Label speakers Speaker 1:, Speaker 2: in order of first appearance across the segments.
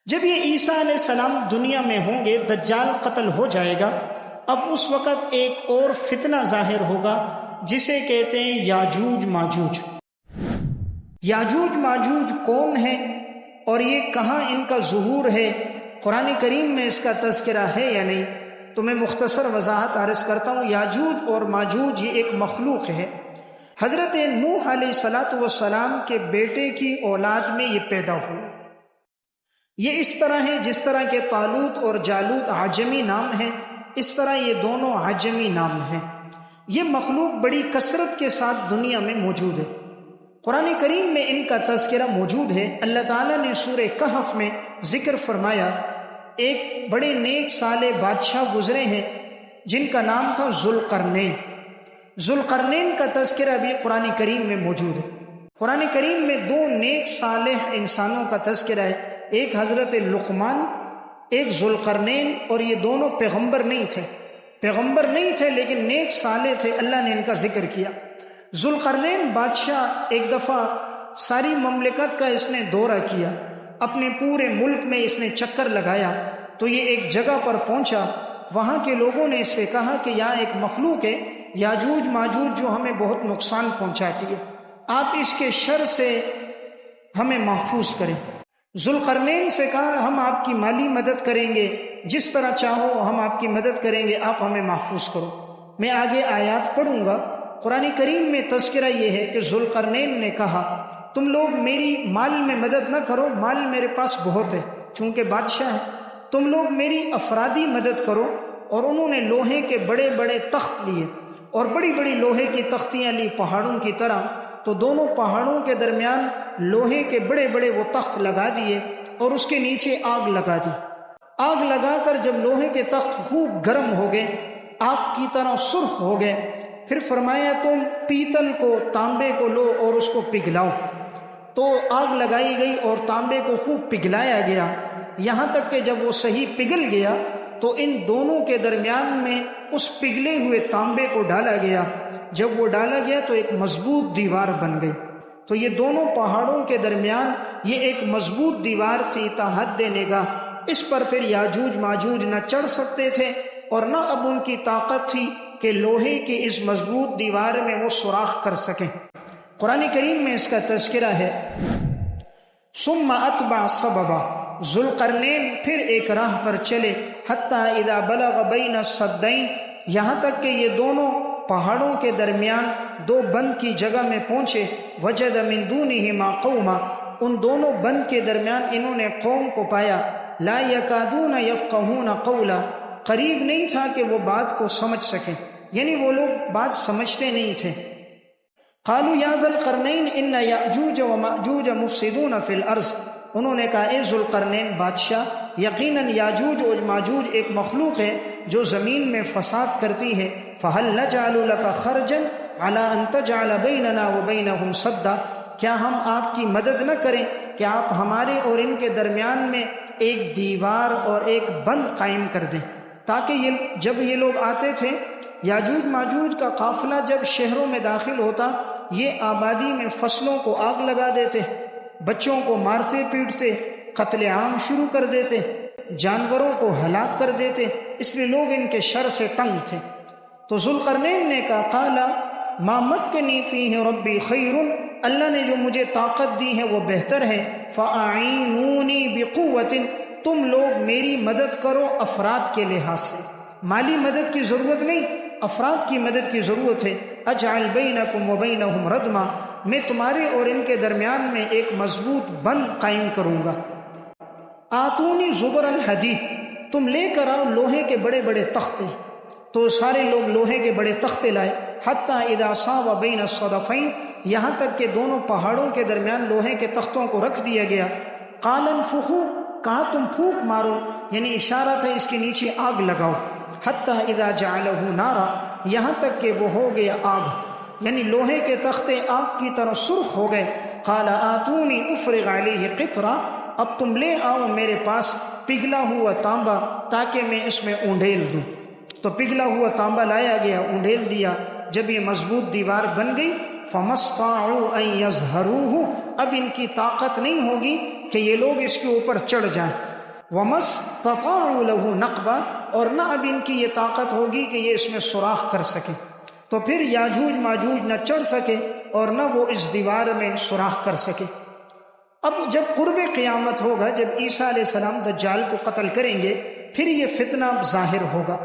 Speaker 1: جب یہ عیسیٰ علیہ السلام دنیا میں ہوں گے، دجال قتل ہو جائے گا، اب اس وقت ایک اور فتنہ ظاہر ہوگا جسے کہتے ہیں یاجوج ماجوج۔ یاجوج ماجوج کون ہے اور یہ کہاں ان کا ظہور ہے، قرآن کریم میں اس کا تذکرہ ہے یا نہیں؟ تو میں مختصر وضاحت عرض کرتا ہوں۔ یاجوج اور ماجوج یہ ایک مخلوق ہے، حضرت نوح علیہ السلام کے بیٹے کی اولاد میں یہ پیدا ہوئے۔ یہ اس طرح ہے جس طرح کہ طالوت اور جالوت عجمی نام ہے، اس طرح یہ دونوں عجمی نام ہیں۔ یہ مخلوق بڑی کثرت کے ساتھ دنیا میں موجود ہے، قرآن کریم میں ان کا تذکرہ موجود ہے۔ اللہ تعالیٰ نے سورہ کہف میں ذکر فرمایا، ایک بڑے نیک صالح بادشاہ گزرے ہیں جن کا نام تھا ذوالقرنین۔ ذوالقرنین کا تذکرہ بھی قرآن کریم میں موجود ہے۔ قرآن کریم میں دو نیک صالح انسانوں کا تذکرہ ہے، ایک حضرت لقمان، ایک ذوالقرنین، اور یہ دونوں پیغمبر نہیں تھے لیکن نیک صالح تھے، اللہ نے ان کا ذکر کیا۔ ذوالقرنین بادشاہ ایک دفعہ ساری مملکت کا اس نے دورہ کیا، اپنے پورے ملک میں اس نے چکر لگایا، تو یہ ایک جگہ پر پہنچا، وہاں کے لوگوں نے اس سے کہا کہ یہاں ایک مخلوق ہے یاجوج ماجوج جو ہمیں بہت نقصان پہنچاتی ہے، آپ اس کے شر سے ہمیں محفوظ کریں۔ ذوالقرنین سے کہا ہم آپ کی مالی مدد کریں گے، جس طرح چاہو ہم آپ کی مدد کریں گے، آپ ہمیں محفوظ کرو۔ میں آگے آیات پڑھوں گا، قرآن کریم میں تذکرہ یہ ہے کہ ذوالقرنین نے کہا تم لوگ میری مال میں مدد نہ کرو، مال میرے پاس بہت ہے چونکہ بادشاہ ہے، تم لوگ میری افرادی مدد کرو۔ اور انہوں نے لوہے کے بڑے بڑے تخت لیے اور بڑی بڑی لوہے کی تختیاں لی پہاڑوں کی طرح، تو دونوں پہاڑوں کے درمیان لوہے کے بڑے بڑے وہ تخت لگا دیے اور اس کے نیچے آگ لگا دی۔ آگ لگا کر جب لوہے کے تخت خوب گرم ہو گئے، آگ کی طرح سرخ ہو گئے، پھر فرمایا تم پیتل کو، تانبے کو لو اور اس کو پگھلاؤ۔ تو آگ لگائی گئی اور تانبے کو خوب پگھلایا گیا، یہاں تک کہ جب وہ صحیح پگھل گیا تو ان دونوں کے درمیان میں اس پگھلے ہوئے تانبے کو ڈالا گیا۔ جب وہ ڈالا گیا تو ایک مضبوط دیوار بن گئی۔ تو یہ دونوں پہاڑوں کے درمیان یہ ایک مضبوط دیوار تھی تا حد نگاہ، اس پر پھر یاجوج ماجوج نہ چڑھ سکتے تھے اور نہ اب ان کی طاقت تھی کہ لوہے کی اس مضبوط دیوار میں وہ سوراخ کر سکیں۔ قرآن کریم میں اس کا تذکرہ ہے۔ ثم اتبع سببا، ذوالقرنین پھر ایک راہ پر چلے، حتی اذا بلغ بین السدین، یہاں تک کہ یہ دونوں پہاڑوں کے درمیان دو بند کی جگہ میں پہنچے، وجد من دونہما قوما، ان دونوں بند کے درمیان انہوں نے قوم کو پایا، لا یکادون یفقہون قولا، قریب نہیں تھا کہ وہ بات کو سمجھ سکیں، یعنی وہ لوگ بات سمجھتے نہیں تھے۔ قالوا یا ذا القرنین ان یأجوج ومأجوج مفسدون فی الارض، انہوں نے کہا اے ذوالقرنین بادشاہ، یقیناً یاجوج اور ماجوج ایک مخلوق ہے جو زمین میں فساد کرتی ہے، فہل نجعل لک خرجا علی ان تجعل بیننا وبینہم سدا، کیا ہم آپ کی مدد نہ کریں کہ آپ ہمارے اور ان کے درمیان میں ایک دیوار اور ایک بند قائم کر دیں، تاکہ جب یہ لوگ آتے تھے، یاجوج ماجوج کا قافلہ جب شہروں میں داخل ہوتا، یہ آبادی میں فصلوں کو آگ لگا دیتے، بچوں کو مارتے پیٹتے، قتل عام شروع کر دیتے، جانوروں کو ہلاک کر دیتے، اس لیے لوگ ان کے شر سے تنگ تھے۔ تو ذوالقرنین نے کہا قال ما مکنی فیہ ربی خیر، اللہ نے جو مجھے طاقت دی ہے وہ بہتر ہے، فاعینونی بقوت، تم لوگ میری مدد کرو افراد کے لحاظ سے، مالی مدد کی ضرورت نہیں، افراد کی مدد کی ضرورت ہے۔ اجعل بینکم وبینہم ردما، میں تمہارے اور ان کے درمیان میں ایک مضبوط بند قائم کروں گا۔ آتونی زبر الحدید، تم لے کر آؤ لوہے کے بڑے بڑے تختے، تو سارے لوگ لوہے کے بڑے تختے لائے، حتی اذا ساو بین الصدفین، یہاں تک کہ دونوں پہاڑوں کے درمیان لوہے کے تختوں کو رکھ دیا گیا۔ قال انفخوا، کہا تم پھونک مارو، یعنی اشارہ تھا اس کے نیچے آگ لگاؤ، حتی اذا جعلہ نارا، یہاں تک کہ وہ ہو گیا آگ، یعنی لوہے کے تختے آگ کی طرح سرخ ہو گئے۔ قال آتونی افرغ علیہ قطرہ، اب تم لے آؤ میرے پاس پگھلا ہوا تانبا تاکہ میں اس میں اونڈیل دوں۔ تو پگھلا ہوا تانبا لایا گیا، اونڈیل دیا، جب یہ مضبوط دیوار بن گئی، فَمَسْطَاعُوا أَن يَظْهَرُوهُ، اب ان کی طاقت نہیں ہوگی کہ یہ لوگ اس کے اوپر چڑھ جائیں، وَمَسْتَطَاعُوا لَهُ نَقْبًا، اور نہ اب ان کی یہ طاقت ہوگی کہ یہ اس میں سوراخ کر سکے، تو پھر یاجوج ماجوج نہ چڑھ سکے اور نہ وہ اس دیوار میں سوراخ کر سکے۔ اب جب قرب قیامت ہوگا، جب عیسیٰ علیہ السلام دجال کو قتل کریں گے، پھر یہ فتنہ ظاہر ہوگا۔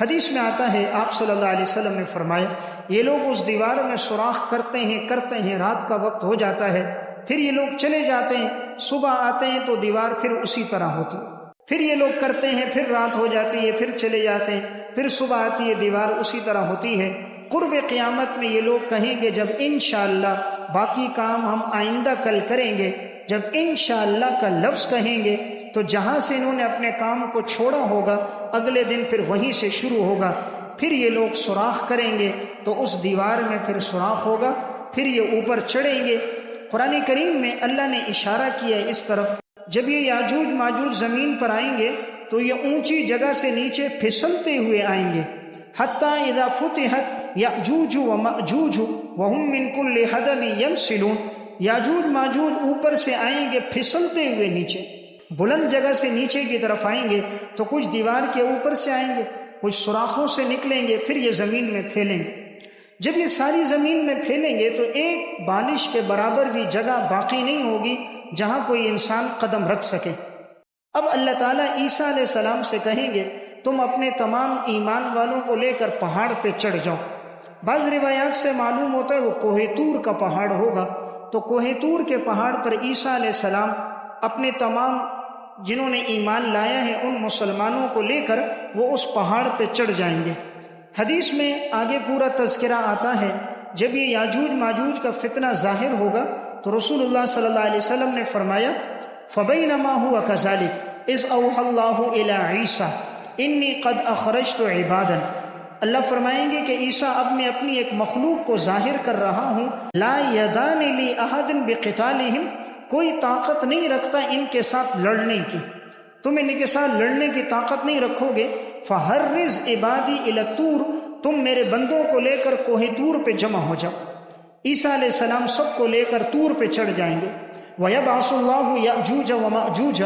Speaker 1: حدیث میں آتا ہے، آپ صلی اللہ علیہ وسلم نے فرمایا، یہ لوگ اس دیوار میں سوراخ کرتے ہیں، رات کا وقت ہو جاتا ہے، پھر یہ لوگ چلے جاتے ہیں، صبح آتے ہیں تو دیوار پھر اسی طرح ہوتی ہے، پھر یہ لوگ کرتے ہیں، پھر رات ہو جاتی ہے، پھر چلے جاتے ہیں، پھر صبح آتی ہے، دیوار اسی طرح ہوتی ہے۔ قرب قیامت میں یہ لوگ کہیں گے، جب انشاءاللہ باقی کام ہم آئندہ کل کریں گے، جب انشاءاللہ کا لفظ کہیں گے تو جہاں سے انہوں نے اپنے کام کو چھوڑا ہوگا اگلے دن پھر وہیں سے شروع ہوگا، پھر یہ لوگ سوراخ کریں گے تو اس دیوار میں پھر سوراخ ہوگا، پھر یہ اوپر چڑھیں گے۔ قرآن کریم میں اللہ نے اشارہ کیا ہے اس طرف، جب یہ یاجوج ماجوج زمین پر آئیں گے تو یہ اونچی جگہ سے نیچے پھسلتے ہوئے آئیں گے، حتیٰ اذا فتحت یاجوج وماجوج وہم من کل حدب ینسلون، یاجوج ماجوج اوپر سے آئیں گے پھسلتے ہوئے نیچے، بلند جگہ سے نیچے کی طرف آئیں گے، تو کچھ دیوار کے اوپر سے آئیں گے، کچھ سوراخوں سے نکلیں گے، پھر یہ زمین میں پھیلیں گے۔ جب یہ ساری زمین میں پھیلیں گے تو ایک بالش کے برابر بھی جگہ باقی نہیں ہوگی جہاں کوئی انسان قدم رکھ سکے۔ اب اللہ تعالیٰ عیسیٰ علیہ السلام سے کہیں گے، تم اپنے تمام ایمان والوں کو لے کر پہاڑ پہ چڑھ جاؤ۔ بعض روایات سے معلوم ہوتا ہے وہ کوہ طور کا پہاڑ ہوگا، تو کوہ طور کے پہاڑ پر عیسیٰ علیہ السلام اپنے تمام جنہوں نے ایمان لایا ہے ان مسلمانوں کو لے کر وہ اس پہاڑ پہ چڑھ جائیں گے۔ حدیث میں آگے پورا تذکرہ آتا ہے، جب یہ یاجوج ماجوج کا فتنہ ظاہر ہوگا تو رسول اللہ صلی اللہ علیہ وسلم نے فرمایا، فَبَيْنَمَا هُوَ كَذَلِكَ إِذْ أَوْحَى اللَّهُ إِلَىٰ عِيسَىٰ إِنِّي قَدْ أَخْرَجْتُ عِبَادًا، اللہ فرمائیں گے کہ عیسیٰ اب میں اپنی ایک مخلوق کو ظاہر کر رہا ہوں، لَا يَدَانِ لِي أَحَدٍ بِقِتَالِهِمْ، کوئی طاقت نہیں رکھتا ان کے ساتھ لڑنے کی، تم ان کے ساتھ لڑنے کی طاقت نہیں رکھو گے، فَحَرِّزْ عِبَادِي إِلَى الطُّورِ، تم میرے بندوں کو لے کر کوہ طور پہ جمع ہو جاؤ۔ عیسیٰ علیہ السلام سب کو لے کر طور پہ چڑھ جائیں گے۔ وَيَبْعَثُ اللَّهُ يَأْجُوجَ وَمَأْجُوجَ،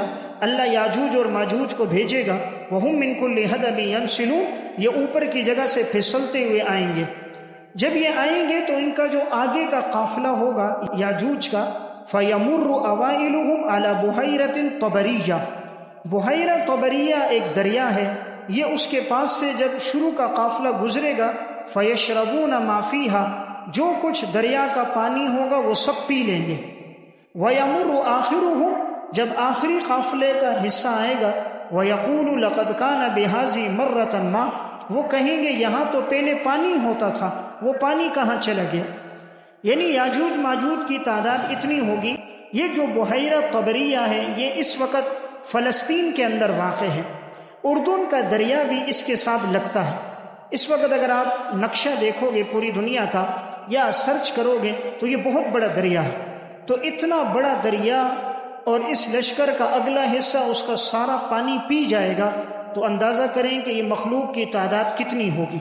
Speaker 1: اللہ یاجوج اور ماجوج کو بھیجے گا، وَهُم مِّن كُلِّ حَدَبٍ يَنْسِلُونَ، یہ اوپر کی جگہ سے پھسلتے ہوئے آئیں گے۔ جب یہ آئیں گے تو ان کا جو آگے کا قافلہ ہوگا یاجوج کا، فَيَمُرُّ أَوَائِلُهُمْ عَلَى بُحَيْرَةٍ طَبَرِيَّةٍ، بحیرہ طبریہ ایک دریا ہے، یہ اس کے پاس سے جب شروع کا قافلہ گزرے گا، فَيَشْرَبُونَ مَا فِيهَا، جو کچھ دریا کا پانی ہوگا وہ سب پی لیں گے۔ وَيَمُرُّ آخِرُهُمْ، جب آخری قافلے کا حصہ آئے گا، وَيَقُولُ لَقَدْ كَانَ بِهَٰذِهِ مَرَّةً مَّاءٌ، وہ کہیں گے یہاں تو پہلے پانی ہوتا تھا، وہ پانی کہاں چلا گیا؟ یعنی یاجوج ماجوج کی تعداد اتنی ہوگی۔ یہ جو بحیرہ طبریہ ہے یہ اس وقت فلسطین کے اندر واقع ہے، اردن کا دریا بھی اس کے ساتھ لگتا ہے۔ اس وقت اگر آپ نقشہ دیکھو گے پوری دنیا کا یا سرچ کرو گے تو یہ بہت بڑا دریا ہے، تو اتنا بڑا دریا اور اس لشکر کا اگلا حصہ اس کا سارا پانی پی جائے گا، تو اندازہ کریں کہ یہ مخلوق کی تعداد کتنی ہوگی،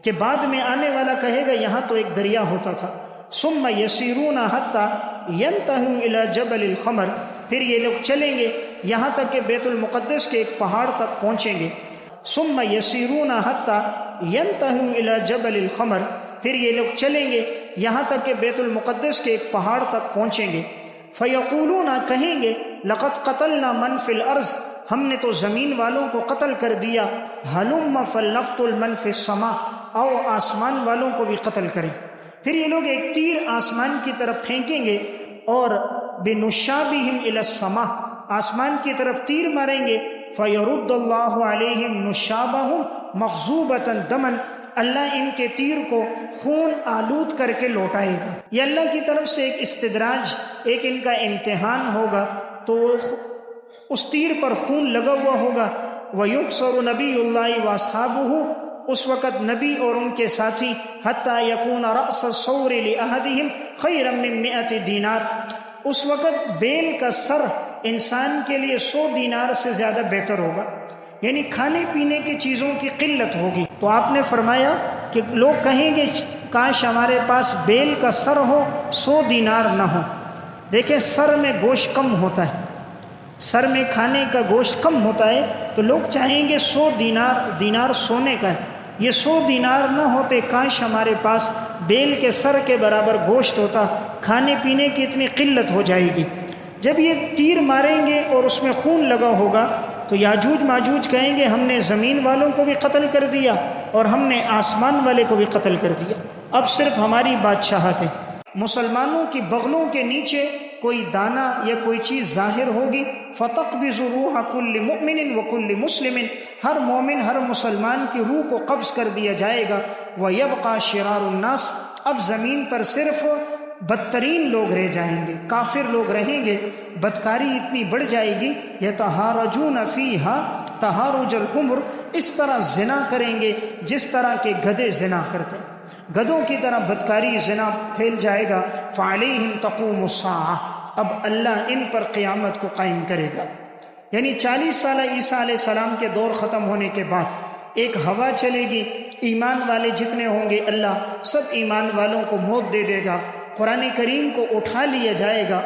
Speaker 1: کہ بعد میں آنے والا کہے گا یہاں تو ایک دریا ہوتا تھا۔ ثم یسیرون حتی ینتہوا الی جبل الخمر، پھر یہ لوگ چلیں گے یہاں تک کہ بیت المقدس کے ایک پہاڑ تک پہنچیں گے۔ ثم یسیرون حتی ینتہوا الی جبل الخمر، پھر یہ لوگ چلیں گے یہاں تک کہ بیت المقدس کے ایک پہاڑ تک پہنچیں گے۔ فیقولون، کہیں گے، لقد قتلنا من فی الارض، ہم نے تو زمین والوں کو قتل کر دیا، ہلم فلنقتل من فی السماء، آؤ آسمان والوں کو بھی قتل کریں۔ پھر یہ لوگ ایک تیر آسمان کی طرف پھینکیں گے اور بنشابہم الی السماء، آسمان کی طرف تیر ماریں گے، فیرد اللہ علیہم نشابہم مغضوبۃ دما، اللہ ان کے تیر کو خون آلود کر کے لوٹائے گا۔ یہ اللہ کی طرف سے ایک استدراج، ایک ان کا امتحان ہوگا، تو اس تیر پر خون لگا ہوا ہوگا۔ وَيُحْصَرُ نَبِيُّ اللَّهِ وَأَصْحَابُهُ، اس وقت نبی اور ان کے ساتھی، حَتَّى يَكُونَ رَأْسَ الثَّوْرِ لِأَحَدِهِمْ خَيْرًا مِّن 100 دینار، اس وقت بیل کا سر انسان کے لیے 100 دینار سے زیادہ بہتر ہوگا، یعنی کھانے پینے کی چیزوں کی قلت ہوگی۔ تو آپ نے فرمایا کہ لوگ کہیں گے کاش ہمارے پاس بیل کا سر ہو، 100 دینار نہ ہو۔ دیکھیں سر میں گوشت کم ہوتا ہے، سر میں کھانے کا گوشت کم ہوتا ہے تو لوگ چاہیں گے 100 دینار سونے کا ہے، یہ 100 دینار نہ ہوتے کاش ہمارے پاس بیل کے سر کے برابر گوشت ہوتا، کھانے پینے کی اتنی قلت ہو جائے گی۔ جب یہ تیر ماریں گے اور اس میں خون لگا ہوگا تو یاجوج ماجوج کہیں گے ہم نے زمین والوں کو بھی قتل کر دیا اور ہم نے آسمان والے کو بھی قتل کر دیا، اب صرف ہماری بادشاہت ہے۔ مسلمانوں کی بغلوں کے نیچے کوئی دانہ یا کوئی چیز ظاہر ہوگی، فَتَقْبِضُ رُوحَ كُلِّ مُؤْمِنٍ وَكُلِّ مُسْلِمٍ، ہر مومن ہر مسلمان کی روح کو قبض کر دیا جائے گا۔ وَيَبْقَى شِرَارُ النَّاسِ، اب زمین پر صرف بدترین لوگ رہ جائیں گے، کافر لوگ رہیں گے، بدکاری اتنی بڑھ جائے گی، یتہارجون فیہا تہارج الحمر، اس طرح زنا کریں گے جس طرح کے گدھے زنا کرتے ہیں، گدھوں کی طرح بدکاری زنا پھیل جائے گا۔ فعلیہم تقوم الساعہ، اب اللہ ان پر قیامت کو قائم کرے گا۔ یعنی 40 سالہ عیسیٰ علیہ السلام کے دور ختم ہونے کے بعد ایک ہوا چلے گی، ایمان والے جتنے ہوں گے اللہ سب ایمان والوں کو موت دے دے گا، قرآن کریم کو اٹھا لیا جائے گا،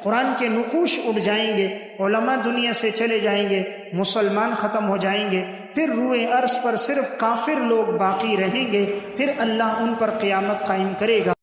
Speaker 1: قرآن کے نقوش اڑ جائیں گے، علماء دنیا سے چلے جائیں گے، مسلمان ختم ہو جائیں گے، پھر روئے عرض پر صرف کافر لوگ باقی رہیں گے، پھر اللہ ان پر قیامت قائم کرے گا۔